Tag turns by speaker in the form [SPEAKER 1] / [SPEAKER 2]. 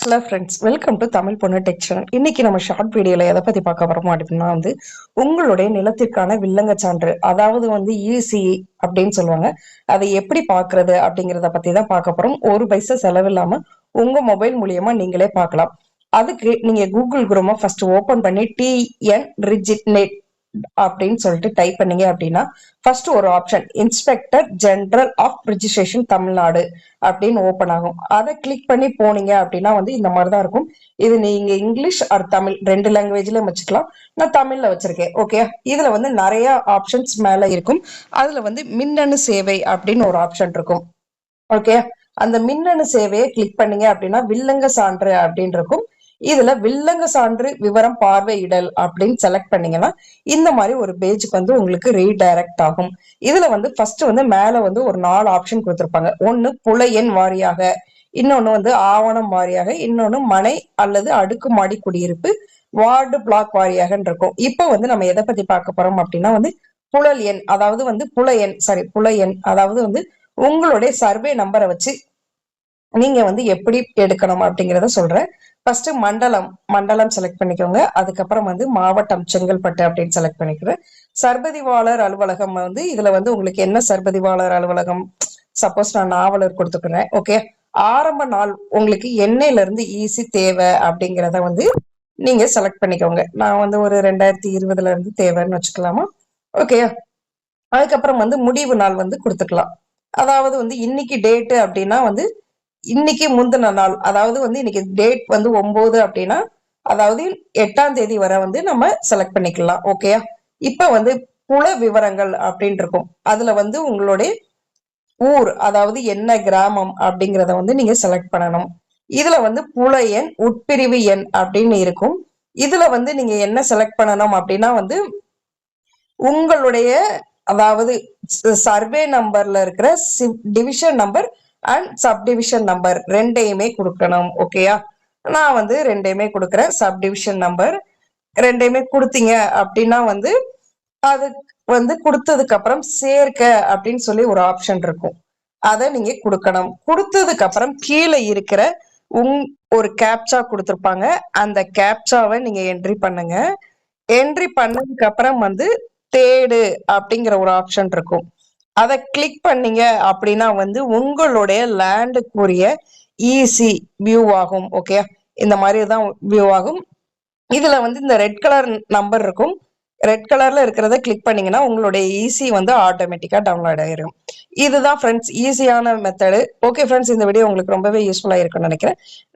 [SPEAKER 1] Hello friends, welcome to Tamil பொண்ணு tech channel. இன்னைக்கு நம்ம ஷார்ட் வீடியோல எதை பத்தி பார்க்க போறோம் அப்படின்னா உங்களுடைய நிலத்திற்கான வில்லங்க சான்று, அதாவது இசி அப்படின்னு சொல்லுவாங்க. அதை எப்படி பாக்குறது அப்படிங்கறத பத்தி தான் பார்க்க போறோம். ஒரு பைசா செலவில்லாம உங்க மொபைல் மூலியமா நீங்களே பார்க்கலாம். அதுக்கு நீங்க கூகுள் குரோமை ஃபர்ஸ்ட் ஓபன் பண்ணி டிஎன் ரிஜிட் நெட் அப்படின்னு சொல்லிட்டு டைப் பண்ணீங்க அப்படின்னா ஃபர்ஸ்ட் ஒரு option inspector general of registration Tamil Nadu அப்படின்னு ஓபன் ஆகும். அதை கிளிக் பண்ணி போனீங்க அப்படின்னா இந்த மாதிரிதான் இருக்கும். இது நீங்க இங்கிலீஷ் ஆர் தமிழ் ரெண்டு லாங்குவேஜ்ல வச்சுக்கலாம். நான் தமிழ்ல வச்சிருக்கேன். ஓகே, இதுல நிறைய ஆப்ஷன்ஸ் மேல இருக்கும். அதுல மின்னணு சேவை அப்படின்னு ஒரு ஆப்ஷன் இருக்கும். ஓகே, அந்த மின்னணு சேவையை கிளிக் பண்ணீங்க அப்படின்னா வில்லங்க சான்று அப்படின்னு இருக்கும். இதுல வில்லங்க சான்று விவரம் பார்வையிடல் அப்படின்னு செலக்ட் பண்ணீங்கன்னா இந்த மாதிரி ஒரு பேஜுக்கு உங்களுக்கு ரீடைரக்ட் ஆகும். இதுல ஃபர்ஸ்ட் மேல ஒரு 4 ஆப்ஷன் கொடுத்திருப்பாங்க. ஒன்னு புல எண் வாரியாக, இன்னொன்னு ஆவணம் வாரியாக, இன்னொன்னு மனை அல்லது அடுக்குமாடி குடியிருப்பு வார்டு பிளாக் வாரியாக இருக்கும். இப்ப நம்ம எதை பத்தி பார்க்க போறோம் அப்படின்னா புலல் எண், அதாவது புல எண் அதாவது உங்களுடைய சர்வே நம்பரை வச்சு நீங்க எப்படி எடுக்கணும் அப்படிங்கறத சொல்றேன். ஃபர்ஸ்ட் மண்டலம் செலக்ட் பண்ணிக்கோங்க. அதுக்கப்புறம் மாவட்டம் செங்கல்பட்டு அப்படின்னு செலக்ட் பண்ணிக்கிறேன். சர்பதிவாளர் அலுவலகம் இதுல உங்களுக்கு என்ன சர்பதிவாளர் அலுவலகம், சப்போஸ் நான் நாவலர் கொடுத்துக்கிறேன். ஓகே, ஆரம்ப நாள் உங்களுக்கு என்னையில இருந்து ஈஸி தேவை அப்படிங்கிறத நீங்க செலக்ட் பண்ணிக்கோங்க. நான் ஒரு 2020 இருந்து தேவைன்னு வச்சுக்கலாமா. ஓகே, அதுக்கப்புறம் முடிவு நாள் கொடுத்துக்கலாம். அதாவது இன்னைக்கு டேட்டு அப்படின்னா இன்னைக்கு முந்தின நாள், அதாவது இன்னைக்கு டேட் 9 அப்படின்னா அதாவது 8ஆம் தேதி வரை நம்ம செலக்ட் பண்ணிக்கலாம். ஓகேயா, இப்ப புல விவரங்கள் அப்படின்னு இருக்கும். அதுல உங்களுடைய ஊர், அதாவது என்ன கிராமம் அப்படிங்கறத நீங்க செலக்ட் பண்ணணும். இதுல புல எண் உட்பிரிவு எண் அப்படின்னு இருக்கும். இதுல நீங்க என்ன செலக்ட் பண்ணணும் அப்படின்னா உங்களுடைய அதாவது சர்வே நம்பர்ல இருக்கிற division number and subdivision number ரெண்டையுமே கொடுக்கணும். ஓகேயா, நான் ரெண்டையுமே கொடுக்குறேன். சப்டிவிஷன் நம்பர் ரெண்டையுமே கொடுத்தீங்க அப்படின்னா அது கொடுத்ததுக்கு அப்புறம் சேர்க்க அப்படின்னு சொல்லி ஒரு ஆப்ஷன் இருக்கும். அதை நீங்க கொடுக்கணும். கொடுத்ததுக்கு அப்புறம் கீழே இருக்கிற ஒரு கேப்சா கொடுத்துருப்பாங்க. அந்த கேப்சாவை நீங்க என்ட்ரி பண்ணுங்க. என்ட்ரி பண்ணதுக்கு அப்புறம் தேடு அப்படிங்கிற ஒரு ஆப்ஷன் இருக்கும். அதை கிளிக் பண்ணீங்க அப்படின்னா உங்களுடைய லேண்டுக்குரிய ஈஸி வியூ ஆகும். ஓகே, இந்த மாதிரி தான் வியூ ஆகும். இதுல இந்த ரெட் கலர் நம்பர் இருக்கும். ரெட் கலர்ல இருக்கிறத கிளிக் பண்ணீங்கன்னா உங்களுடைய ஈஸி ஆட்டோமேட்டிக்கா டவுன்லோட் ஆயிரும். இதுதான் ஃப்ரெண்ட்ஸ் ஈஸியான மெத்தடு. ஓகே ஃப்ரெண்ட்ஸ், இந்த வீடியோ உங்களுக்கு ரொம்பவே யூஸ்ஃபுல்லா இருக்கும்னு நினைக்கிறேன்.